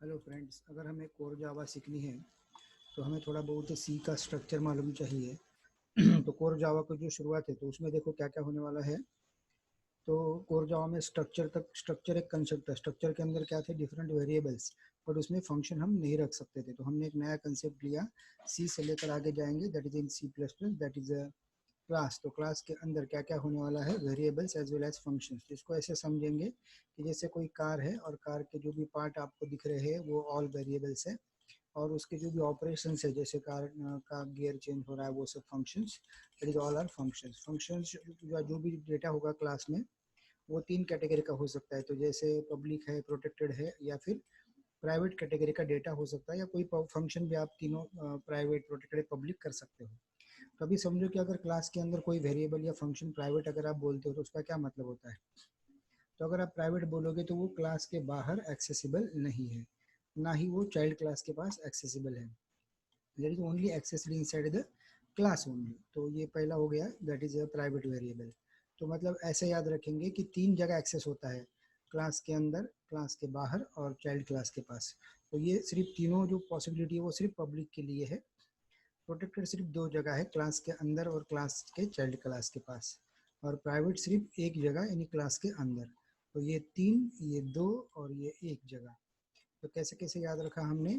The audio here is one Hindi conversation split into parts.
हेलो फ्रेंड्स, अगर हमें कोर जावा सीखनी है तो हमें थोड़ा बहुत सी का स्ट्रक्चर मालूम चाहिए। तो कोर जावा की जो शुरुआत है तो उसमें देखो क्या क्या होने वाला है। तो कोर जावा में स्ट्रक्चर एक कंसेप्ट है। स्ट्रक्चर के अंदर क्या थे, डिफरेंट वेरिएबल्स, बट उसमें फंक्शन हम नहीं रख सकते थे। तो हमने एक नया कंसेप्ट लिया, सी से लेकर आगे जाएंगे, that is in C plus plus, that is a class. तो क्लास के अंदर क्या क्या होने वाला है, variables as well as functions. इसको ऐसे समझेंगे कि जैसे कोई कार है और कार के जो भी पार्ट आपको दिख रहे हैं वो ऑल वेरिएबल्स है, और उसके जो भी ऑपरेशन है, जैसे कार का गियर चेंज हो रहा है, वो सब functions. That is all are functions. Functions जो भी डेटा होगा क्लास में वो तीन कैटेगरी का हो सकता है। तो जैसे पब्लिक है, प्रोटेक्टेड है, या फिर प्राइवेट कैटेगरी का डेटा हो सकता है, या कोई फंक्शन भी आप तीनों प्राइवेट, प्रोटेक्टेड, पब्लिक कर सकते हो। तो अभी समझो कि अगर क्लास के अंदर कोई वेरिएबल या फंक्शन प्राइवेट अगर आप बोलते हो तो उसका क्या मतलब होता है। तो अगर आप प्राइवेट बोलोगे तो वो क्लास के बाहर एक्सेसिबल नहीं है, ना ही वो चाइल्ड क्लास के पास एक्सेसिबल है। That is only accessible inside the class only. तो ये पहला हो गया, that is a private variable. तो मतलब ऐसे याद रखेंगे कि तीन जगह एक्सेस होता है, क्लास के अंदर, क्लास के बाहर और चाइल्ड क्लास के पास। तो ये सिर्फ तीनों जो पॉसिबिलिटी है वो सिर्फ पब्लिक के लिए है। प्रोटेक्टेड सिर्फ दो जगह है, क्लास के अंदर और क्लास के चाइल्ड क्लास के पास। और प्राइवेट सिर्फ एक जगह, यानी क्लास के अंदर। तो ये तीन, ये दो और ये एक जगह। तो कैसे कैसे याद रखा हमने।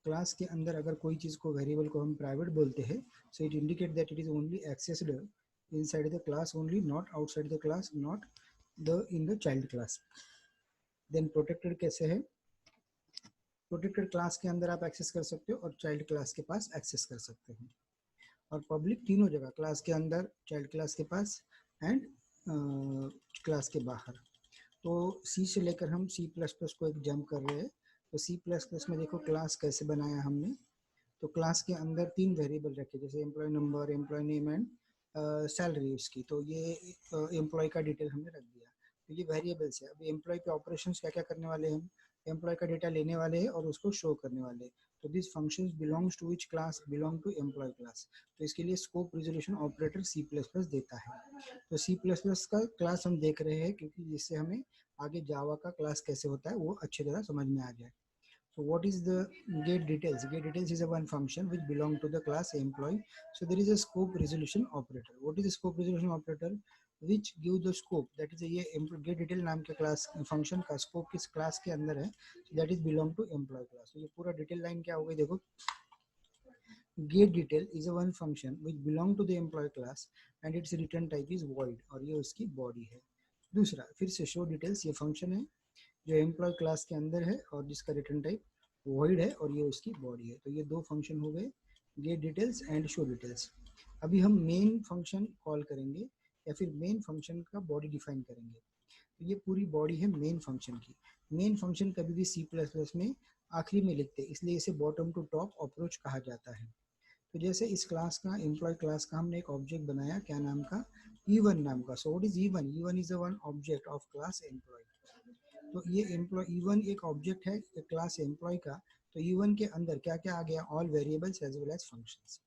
क्लास के अंदर अगर कोई चीज़ को, वेरिएबल को हम प्राइवेट बोलते हैं, so it indicate that it is only accessed inside the class only, not outside the class, not the in the child class. Then protected कैसे है, प्रोटेक्टेड क्लास के अंदर आप एक्सेस कर सकते हो और चाइल्ड क्लास के पास एक्सेस कर सकते हो। और पब्लिक तीनों जगह, क्लास के अंदर, चाइल्ड क्लास के पास एंड क्लास के बाहर। तो सी से लेकर हम सी प्लस प्लस को एक जंप कर रहे हैं। तो सी प्लस प्लस में देखो क्लास कैसे बनाया हमने। तो क्लास के अंदर तीन वेरिएबल रखे, जैसे employee number, employee name and salary उसकी। तो ये एम्प्लॉय का डिटेल हमने रख दिया। तो ये वेरिएबल्स है। अब एम्प्लॉय पे ऑपरेशंस क्या क्या करने वाले हैं हम, एम्प्लॉय का डेटा लेने वाले हैं और उसको शो करने वाले हैं। तो this functions belongs to which class, belong to employee class. तो इसके लिए scope resolution operator C plus plus देता है। तो सी प्लस प्लस का क्लास हम देख रहे हैं क्योंकि जिससे हमें आगे जावा का क्लास कैसे होता है वो अच्छी तरह समझ में आ जाए। So what is the get details? Get details is a one function which belong to the class employee. So there is a scope resolution operator. What is the scope resolution operator? Which give the scope, that is ये get detail नाम के क्लास फंक्शन का स्कोप किस क्लास के अंदर है, so that is belong to employee class. तो ये पूरा डिटेल लाइन क्या हो गई देखो। get detail is a one function which belong to the employee class and its return type is void, और ये उसकी बॉडी है। दूसरा फिर से show details, ये फंक्शन है जो एम्प्लॉय क्लास के अंदर है और जिसका रिटर्न टाइप वॉइड है और ये उसकी बॉडी है। तो ये दो फंक्शन हो गए, gate details and show details. अभी हम मेन फंक्शन कॉल करेंगे या फिर मेन फंक्शन का बॉडी डिफाइन करेंगे। तो ये पूरी बॉडी है मेन फंक्शन की। मेन फंक्शन कभी भी सी प्लस प्लस में आखिरी में लिखते हैं, इसलिए इसे बॉटम टू टॉप अप्रोच कहा जाता है। तो जैसे इस क्लास का, एम्प्लॉय क्लास का, हमने एक ऑब्जेक्ट बनाया, क्या नाम का, E1 नाम का। सो what is E1? E1 is one object of class employ. तो ये एम्प्लॉय E1 एक ऑब्जेक्ट है क्लास एम्प्लॉय का। तो E1 के अंदर क्या क्या आ गया, all variables as well as functions.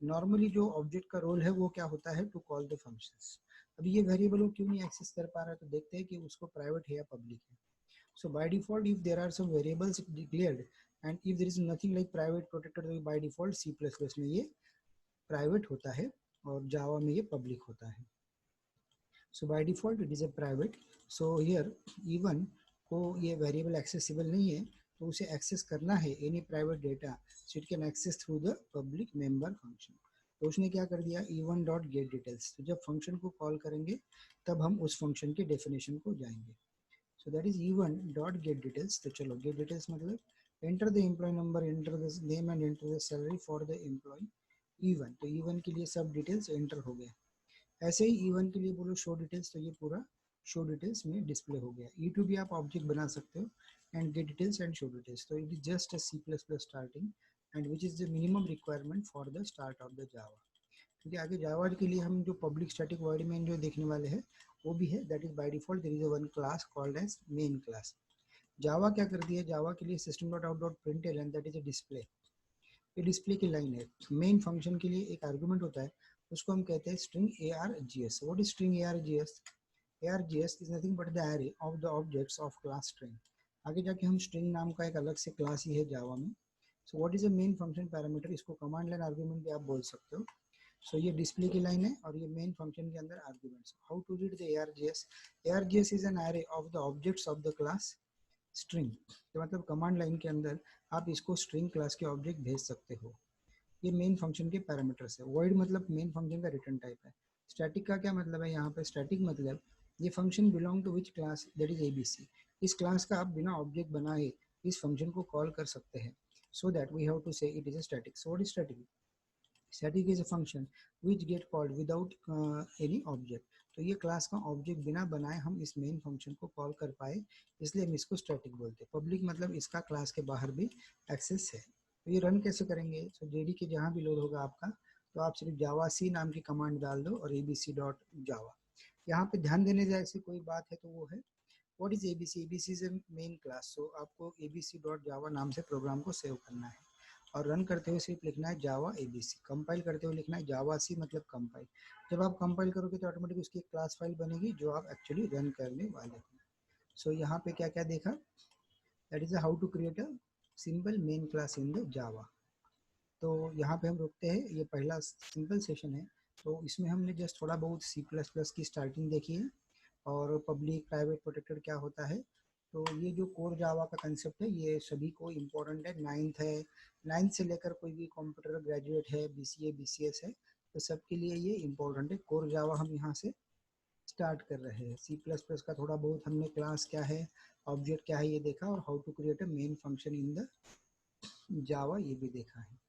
Normally जो ऑब्जेक्ट का रोल है वो क्या होता है, टू कॉल द फंक्शंस। अभी ये वेरिएबल वो क्यों नहीं एक्सेस कर पा रहा है, तो देखते हैं कि उसको प्राइवेट है या पब्लिक है। So by default if there are some variables declared and if there is nothing like private protected, तो by default C plus plus में ये प्राइवेट होता है और जावा में ये पब्लिक होता है। So by default it is a private. So here E1 को ये वेरिएबल एक्सेसिबल नहीं है, तो उसे एक्सेस करना है any private data, so it can access through the public member function. तो उसने क्या कर दिया, E1 डॉट गेट डिटेल्स। तो जब फंक्शन को कॉल करेंगे तब हम उस फंक्शन के डेफिनेशन को जाएंगे। So that is E1 dot get details. तो चलो गेट डिटेल्स मतलब enter the employee number, enter the name and enter the salary for the employee E1। तो E1 के लिए सब डिटेल्स एंटर हो गया। ऐसे ही E1 के लिए बोलो शो डिटेल्स, तो ये पूरा शो डिटेल्स में डिस्प्ले हो गया। E2 भी आप ऑब्जेक्ट बना सकते हो and get details and show details. तो it is just a C plus plus starting and which is the minimum requirement for the start of the Java. क्योंकि आगे जावा के लिए हम जो पब्लिक स्टैटिक वॉइड मेन जो देखने वाले हैं वो भी है, that is by default there is one class called as main class. Java क्या कर दिया, जावा के लिए system dot out dot println and that is a display. ये डिस्प्ले की लाइन है। मेन फंक्शन के लिए एक आर्गुमेंट होता है, उसको हम कहते हैं string args। What is string args? args is nothing but the array of the objects of class string। आगे जाके हम स्ट्रिंग नाम का एक अलग से क्लास ही है जावा में। सो what is a main function parameter, इसको कमांड लाइन आर्गुमेंट भी आप बोल सकते हो। सो ये डिस्प्ले की लाइन है और ये मेन फंक्शन के अंदर arguments. How to read the ARGS, ARGS is an array of the objects of the class string. तो मतलब कमांड लाइन के अंदर आप इसको स्ट्रिंग क्लास के ऑब्जेक्ट भेज सकते हो। ये मेन फंक्शन के पैरामीटर्स है। वॉइड मतलब मेन फंक्शन का रिटर्न टाइप है। स्टैटिक का क्या मतलब है, यहाँ पे स्टैटिक मतलब ये function belong to which class, that is ABC। इस क्लास का आप बिना ऑब्जेक्ट बनाए इस फंक्शन को कॉल कर सकते हैं। So that we have to say it is a static. So what is static, static is a function which get called without any object। तो ये क्लास का ऑब्जेक्ट बिना बनाए हम इस मेन फंक्शन को कॉल कर पाए, इसलिए हम इसको स्टैटिक बोलते हैं। पब्लिक मतलब इसका क्लास के बाहर भी एक्सेस है। तो ये रन कैसे करेंगे, सो जेडी के जहाँ भी लोड होगा आपका, तो आप सिर्फ जावा सी नाम की कमांड डाल दो और abc.java। यहाँ पे ध्यान देने जैसी कोई बात है तो वो है what is ABC, ABC is a main class. So आपको abc.java नाम से प्रोग्राम को सेव करना है और रन करते हुए सिर्फ लिखना है जावा ABC। कंपाइल करते हुए लिखना है जावा सी मतलब कंपाइल। जब आप कंपाइल करोगे तो ऑटोमेटिक उसकी एक क्लास फाइल बनेगी जो आप एक्चुअली रन करने वाले हो। सो यहाँ पे क्या क्या देखा, that is how to create a simple main class in the Java. तो यहाँ पे हम रुकते हैं, ये पहला सिंपल सेशन है। तो इसमें हमने जस्ट थोड़ा बहुत C++ की स्टार्टिंग देखी है और पब्लिक प्राइवेट प्रोटेक्टेड क्या होता है। तो ये जो कोर जावा का कंसेप्ट है ये सभी को इम्पोर्टेंट है, नाइन्थ है, नाइन्थ से लेकर कोई भी कंप्यूटर ग्रेजुएट है, BCA BCS है, तो सबके लिए ये इम्पोर्टेंट है। कोर जावा हम यहाँ से स्टार्ट कर रहे हैं। C++ का थोड़ा बहुत हमने क्लास क्या है, ऑब्जेक्ट क्या है ये देखा, और how to create a main function in the Java ये भी देखा है।